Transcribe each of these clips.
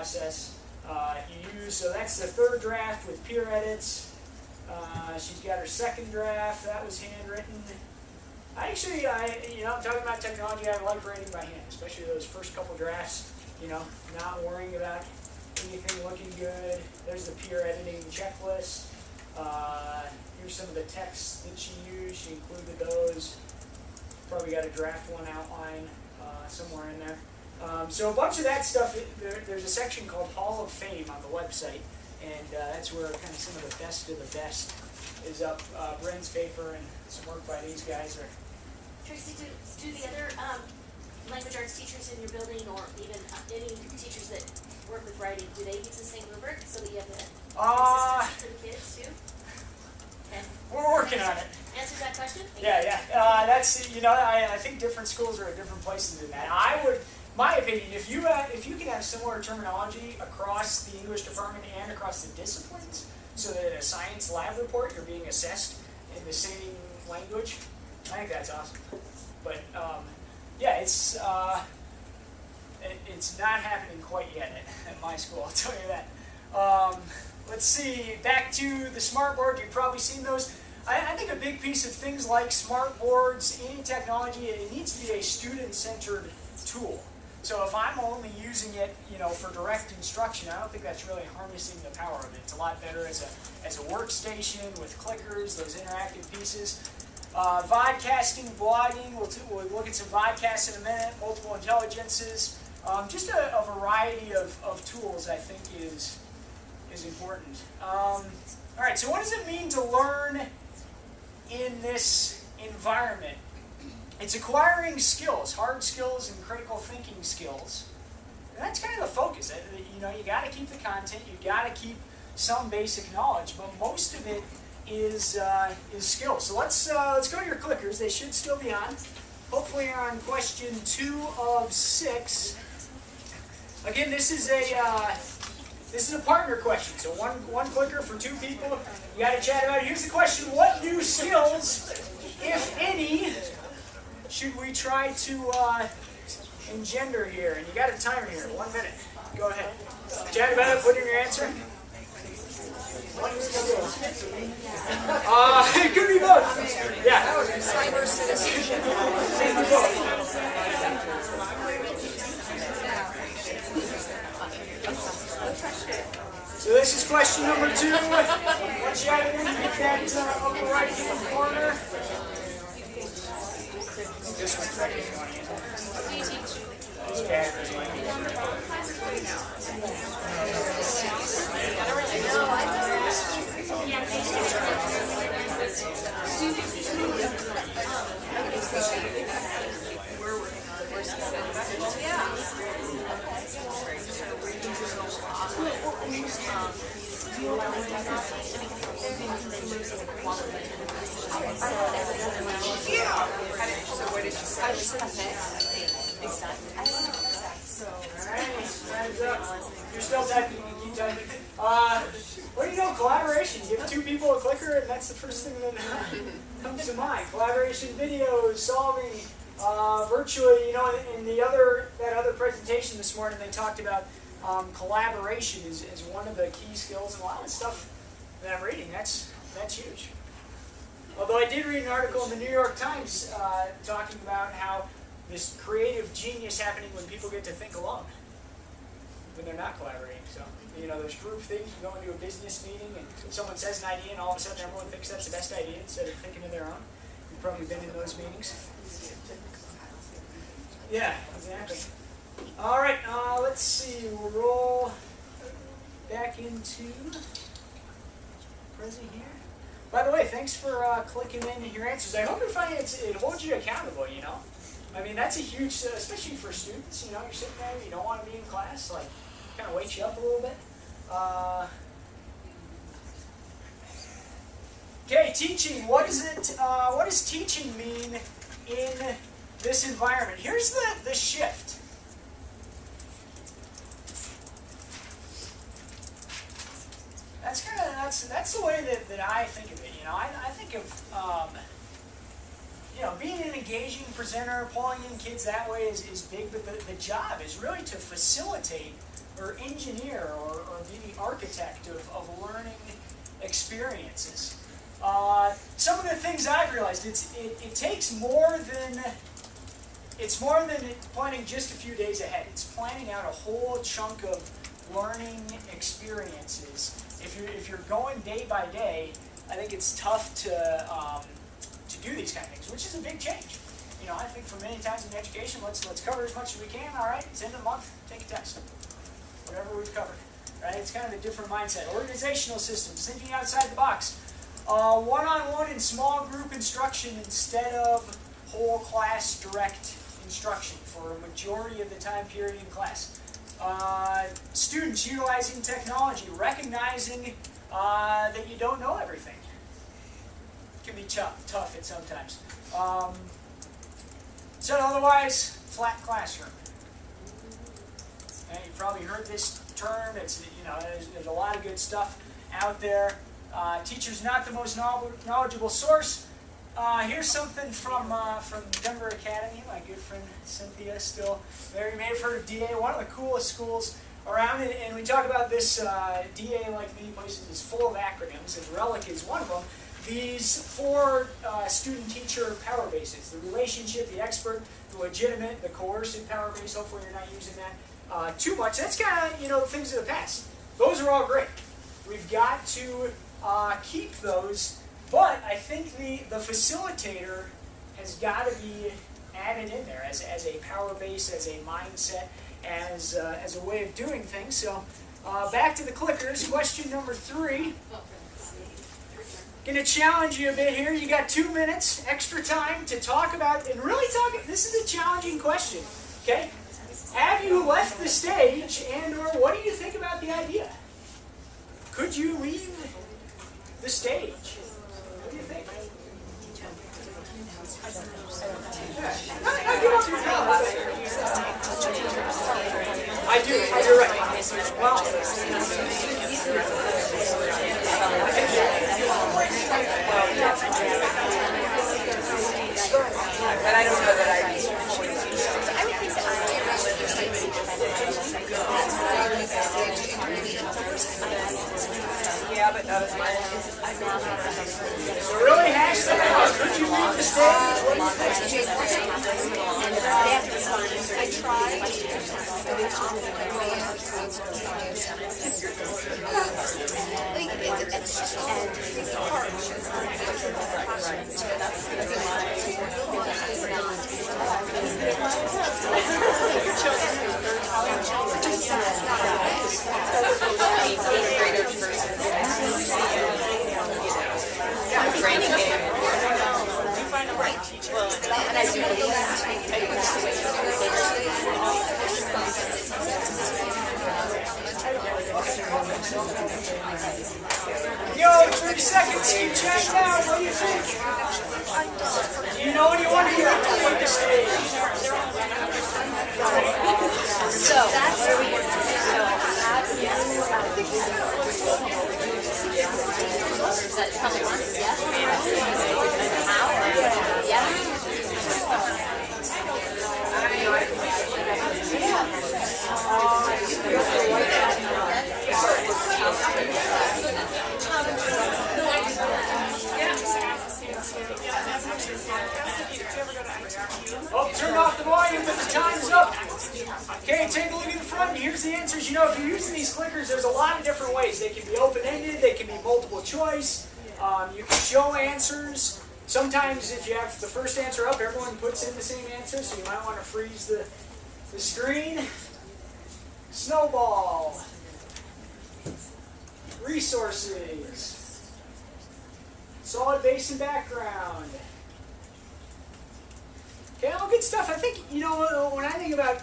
process you use. So that's the third draft with peer edits. She's got her second draft. That was handwritten. I'm talking about technology. I like writing by hand, especially those first couple drafts. Not worrying about anything looking good. There's the peer editing checklist. Here's some of the texts that she used. She included those. Probably got a draft one outline somewhere in there. So a bunch of that stuff, there's a section called Hall of Fame on the website, and that's where kind of some of the best is up. Bren's paper and some work by these guys are. Tracy, do the other language arts teachers in your building, or even any teachers that work with writing, do they use the same rubric so that you have the consistency for the kids too? Okay. We're working on it. Answer that question? Yeah. That's I think different schools are at different places in that. My opinion, if you can have similar terminology across the English department and across the disciplines, so that in a science lab report you're being assessed in the same language, I think that's awesome. But it's not happening quite yet at my school, I'll tell you that. Let's see, back to the smart board. You've probably seen those. I think a big piece of things like smart boards, any technology, it needs to be a student-centered tool. So if I'm only using it, for direct instruction, I don't think that's really harnessing the power of it. It's a lot better as a workstation with clickers, those interactive pieces. Vodcasting, blogging, we'll look at some vodcasts in a minute, multiple intelligences. Just a variety of tools I think is important. All right, so what does it mean to learn in this environment? It's acquiring skills, hard skills and critical thinking skills. And that's kind of the focus. You got to keep the content, you got to keep some basic knowledge, but most of it is skills. So let's go to your clickers. They should still be on. Hopefully you're on question 2 of 6. Again, this is a partner question. So one clicker for 2 people. You got to chat about it. Here's the question: what new skills, if any, should we try to engender here? And you got a timer here. 1 minute. Go ahead. Chat about it. Put in your answer. It could be both. Yeah. Cyber citizenship. So this is question number 2. Once you have it in, hit that upper right-hand corner. This one's ready if you want to use it. You're still typing, you can keep typing. What do you know? Collaboration. Give 2 people a clicker, and that's the first thing that comes to mind. Collaboration, videos, solving, virtually. In that other presentation this morning, they talked about collaboration is one of the key skills, and a lot of the stuff that I'm reading, that's huge. Although I did read an article in the New York Times talking about how this creative genius happening when people get to think alone, when they're not collaborating. So, there's group things. You go into a business meeting and someone says an idea and all of a sudden everyone thinks that's the best idea instead of thinking of their own. You've probably been in those meetings. Yeah, exactly. All right, let's see. We'll roll back into present here. By the way, thanks for clicking in your answers. I hope you're finding it holds you accountable, I mean, that's a huge, especially for students, you're sitting there, you don't want to be in class, like, kind of wakes you up a little bit. Okay, teaching. What does teaching mean in this environment? Here's the shift. That's the way that I think of it. I think of being an engaging presenter, pulling in kids that way is big, but the job is really to facilitate or engineer or be the architect of learning experiences. Some of the things I've realized, it takes more than, it's more than planning just a few days ahead. It's planning out a whole chunk of learning experiences. If you're going day by day, I think it's tough to do these kind of things, which is a big change. You know, I think for many times in education, let's cover as much as we can. All right, it's end of the month, take a test. Whatever we've covered, right? It's kind of a different mindset. Organizational systems, thinking outside the box. One-on-one and small group instruction instead of whole class direct instruction for a majority of the time period in class. Students utilizing technology, recognizing that you don't know everything. It can be tough at sometimes. Said otherwise, flat classroom. And you've probably heard this term. It's, you know, there's a lot of good stuff out there. Teacher's not the most knowledgeable source. Here's something from Denver Academy. My good friend Cynthia still there. You may have heard of DA, one of the coolest schools around it. And we talk about this DA, like many places, is full of acronyms, and RELIC is one of them. These 4 student-teacher power bases: the relationship, the expert, the legitimate, the coercive power base. Hopefully you're not using that too much. That's kind of, you know, things of the past. Those are all great. We've got to keep those, but I think the facilitator has got to be added in there as a power base, as a mindset, as a way of doing things. So back to the clickers. Question number 3. Going to challenge you a bit here. You got 2 minutes extra time to talk about, and really talk. This is a challenging question. Okay, have you left the stage, and/or what do you think about the idea? Could you leave the stage? What do you think? I do. You're right. Well, But I don't know that I would yeah, but not as much. So really hash that out. Could you leave the stage? What do you think? I tried. It's just hard. Yo, 30 seconds. Keep chatting out. What do you think? Do you know anyone who would take the stage? So that's where we get is that a couple months? Yeah. An hour? Yeah. Oh, turn off the volume, but the time's up. Okay, take a look at the front, and here's the answers. You know, if you're using these clickers, there's a lot of different ways. They can be open-ended, they can be multiple choice. You can show answers. Sometimes if you have the first answer up, everyone puts in the same answer, so you might want to freeze the screen. Snowball. Resources. Solid base and background. Okay, all good stuff. I think, you know, when I think about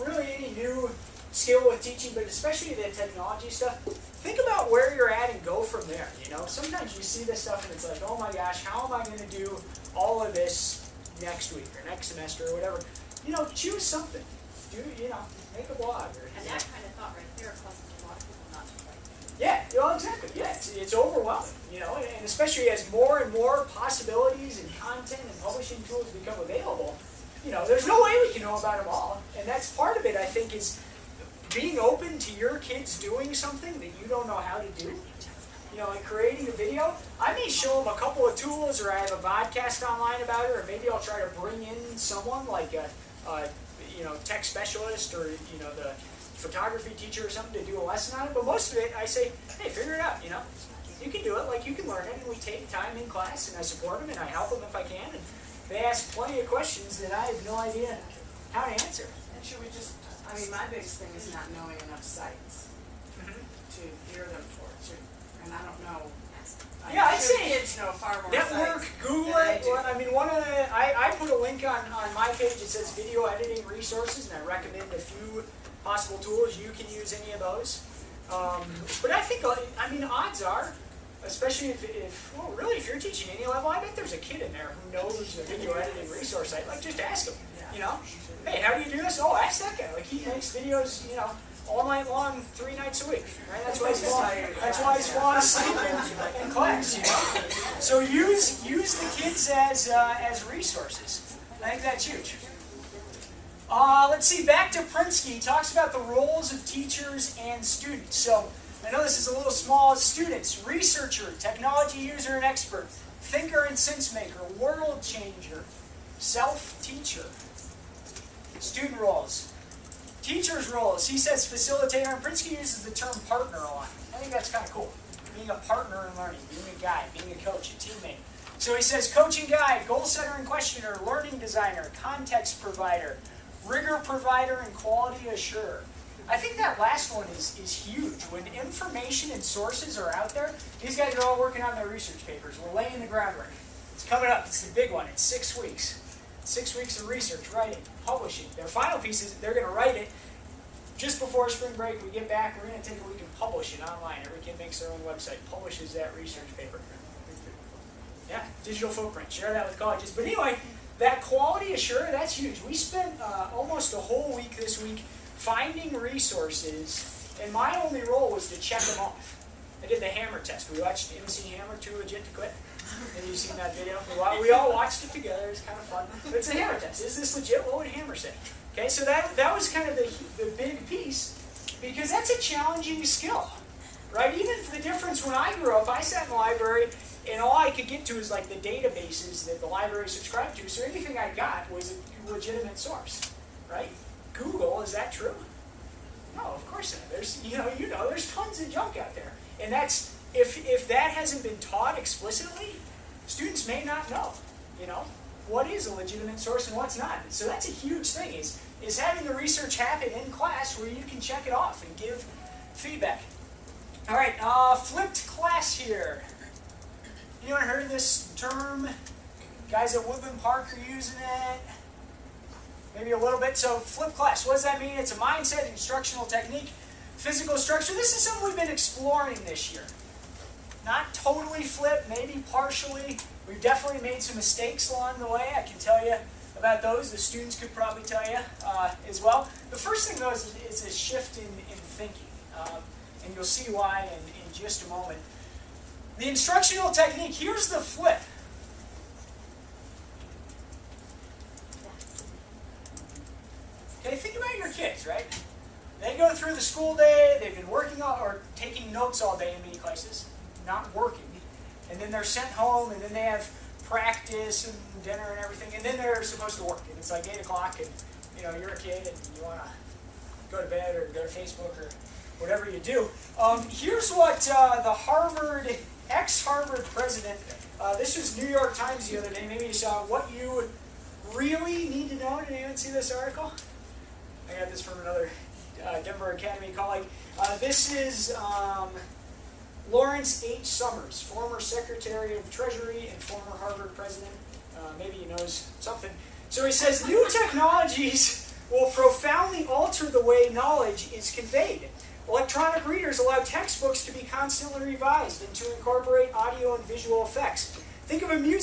really any new skill with teaching, but especially the technology stuff, think about where you're at and go from there. You know, sometimes you see this stuff and it's like, oh my gosh, how am I going to do all of this next week or next semester or whatever? You know, choose something. Do, you know, make a blog. Or, And that kind of thought right there causes a lot of people not to write. yeah, well, exactly. Yeah, it's overwhelming, you know, and especially as more and more possibilities and content and publishing tools become available, you know, there's no way we can know about them all. And that's part of it, I think, is being open to your kids doing something that you don't know how to do. You know, like creating a video. I may show them a couple of tools, or I have a podcast online about it, or maybe I'll try to bring in someone like a tech specialist, or the photography teacher or something to do a lesson on it. But most of it, I say, hey, figure it out. You can do it. Like, you can learn it, and we take time in class, and I support them, and I help them if I can. And they ask plenty of questions that I have no idea how to answer. And should we just, my biggest thing is not knowing enough sites to gear them for it too. And I don't know. Yeah, I'd say kids know far more network, sites Google than I it. do. Or, one of the, I put a link on my page that says video editing resources, and I recommend a few possible tools. You can use any of those. But I think, odds are, especially if you're teaching any level, I bet there's a kid in there who knows a video editing resource site. Like, just ask him, Hey, how do you do this? Oh, ask that guy. Like, he makes videos, all night long, 3 nights a week. Right? That's why he's falling asleep in class, So use the kids as resources. I think that's huge. Let's see, back to Prinsky. He talks about the roles of teachers and students. So, I know this is a little small. Students, researcher, technology user and expert, thinker and sense maker, world changer, self-teacher. Student roles. Teacher's roles. He says facilitator, and Prinsky uses the term partner a lot. I think that's kind of cool. Being a partner in learning, being a guide, being a coach, a teammate. So he says coach and guide, goal setter and questioner, learning designer, context provider, rigor provider, and quality assurer. I think that last one is huge. When information and sources are out there, these guys are all working on their research papers. We're laying the groundwork. It's coming up. It's the big one. It's 6 weeks. 6 weeks of research, writing, publishing. Their final pieces, they're going to write it just before spring break. We get back, we're going to take a week and publish it online. Every kid makes their own website, publishes that research paper. Yeah, digital footprint. Share that with colleges. But anyway, that quality assurer, that's huge. We spent almost a whole week this week finding resources, and my only role was to check them off. I did the hammer test. We watched MC Hammer, Too Legit to Quit. Have you seen that video? We all watched it together. It's kind of fun. But it's a hammer test. Is this legit? What would Hammer say? Okay, so that was kind of the big piece, because that's a challenging skill, right? Even the difference when I grew up, I sat in the library, and all I could get to is like the databases that the library subscribed to. So anything I got was a legitimate source, right? Google, is that true? No, of course not. There's there's tons of junk out there, and that's if that hasn't been taught explicitly, students may not know, what is a legitimate source and what's not. So that's a huge thing, is having the research happen in class where you can check it off and give feedback. All right, flipped class here. Anyone heard of this term? Guys at Woodland Park are using it. Maybe a little bit. So flipped class, what does that mean? It's a mindset, instructional technique, physical structure. This is something we've been exploring this year. Not totally flipped, maybe partially. We've definitely made some mistakes along the way. I can tell you about those. The students could probably tell you as well. The first thing, though, is a shift in thinking. And you'll see why in just a moment. The instructional technique, here's the flip. Okay, think about your kids, right? They go through the school day, they've been working on or taking notes all day in many places, not working. And then they're sent home, and then they have practice and dinner and everything, and then they're supposed to work. And it's like 8 o'clock, and you're a kid, and you want to go to bed or go to Facebook or whatever you do. Here's what the ex-Harvard president, this was New York Times the other day, maybe you saw what you really need to know. Did anyone see this article? I got this from another Denver Academy colleague. This is Lawrence H. Summers, former Secretary of Treasury and former Harvard president. Maybe he knows something. So he says, new technologies will profoundly alter the way knowledge is conveyed. Electronic readers allow textbooks to be constantly revised and to incorporate audio and visual effects. Think of a music